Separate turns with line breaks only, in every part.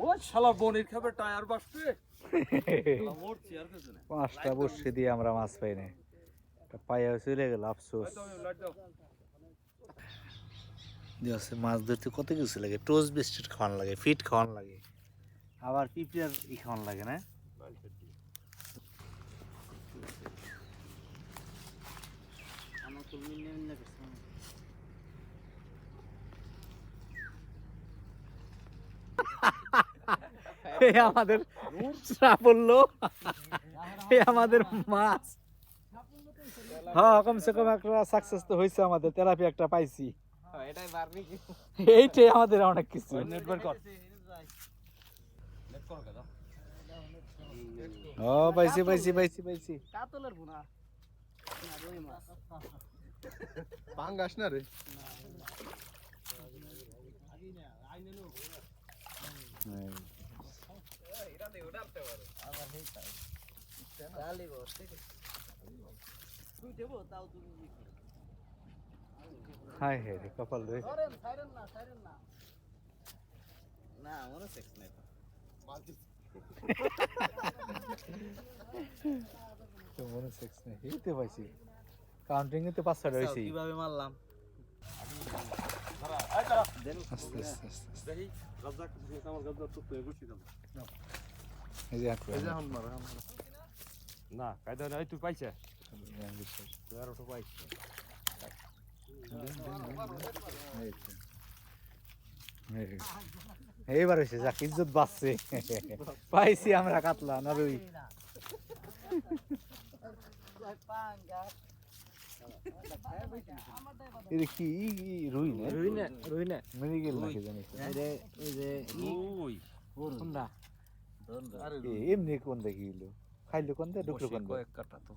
ও শালা বনির খাবে টায়ার বাসবে।
পাঁচটা বসে দিয়ে আমরা মাছ পাই না, পাইয়া চলে গেল আফসোস। মাছ ধরতে কত কিছু লাগে, টোস্ট বিস্কিট খাওয়ান লাগে, ফিট খাওয়ান লাগে, আবার পিঁপড়ার খাওয়ান লাগে না। আমাদের সাফল্য, আমাদের মাছ। হ্যাঁ, কমসে কম একটা সাকসেস তো হয়েছে, আমাদের তেলাপিয়া একটা পাইছি, এইটাই আমাদের অনেক কিছু। ও পাইছি পাইছি পাইছি পাইছি।
কাতলের ভুনা না রুই মাছ
পাঙ্গাস না রে।
হাই হে রে কপাল রে।
না মনে সেক্স নাই
তো মনে সেক্স নেই, এইতে পাইছি কাউন্টিং এ তো 5-6টা হইছে।
কিভাবে মারলাম
আস্তে আস্তে আস্তে।
দেখি রাজ্জাক আমার গাজা তো গুছি দাও
এই যে আঁকড়া।
না কায়দা নাই, তুই পাইছে তুই আর ওটা পাইছ।
এইবার হয়েছে, যাক ইজ্জত বাঁচছে, পাইছি আমরা কাতলা না রুই। এটা কি রুই না?
রুই না রুই না
মেরে গেল নাকি জানি।
এই যে
ওই
কোনটা
এমনি কোন দেখিল, খাইলো কোন দে, ঢুকলো কোন দে।
কয়েক কাটা তো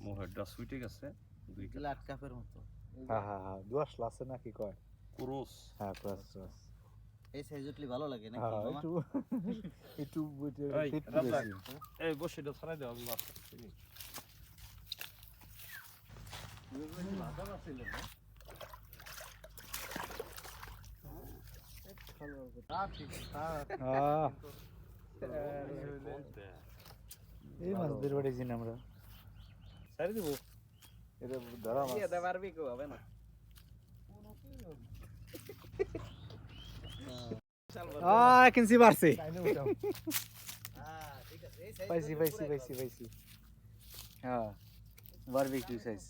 মোহেডটা সুইটে গেছে দুই কাটা।
লাট কাপের মতো।
হ্যাঁ হ্যাঁ হ্যাঁ, দোয়াশ লাসে নাকি কয়।
ক্রস
হ্যাঁ ক্রস ক্রস।
এই সাইজ উঠলে ভালো লাগে নাকি
হ্যাঁ
মামা?
একটু একটু
এই
ফিট
রাজ্জাক
করেছি।
এই বসে দাও, ছাড়াই দাও, আমি মাছ চিনি।
আহ, এই মাছ বের বাড়িছি না আমরা,
ছাড়ি দিব
এটা ধরা মাছ।
এটা পারবি কেউ হবে না
কিনছি পারছি,
ঠিক আছে এই সাইজ
পাইছি পাইছি পাইছি পাইছি। হ্যাঁ বারবিকিউ সাইজ।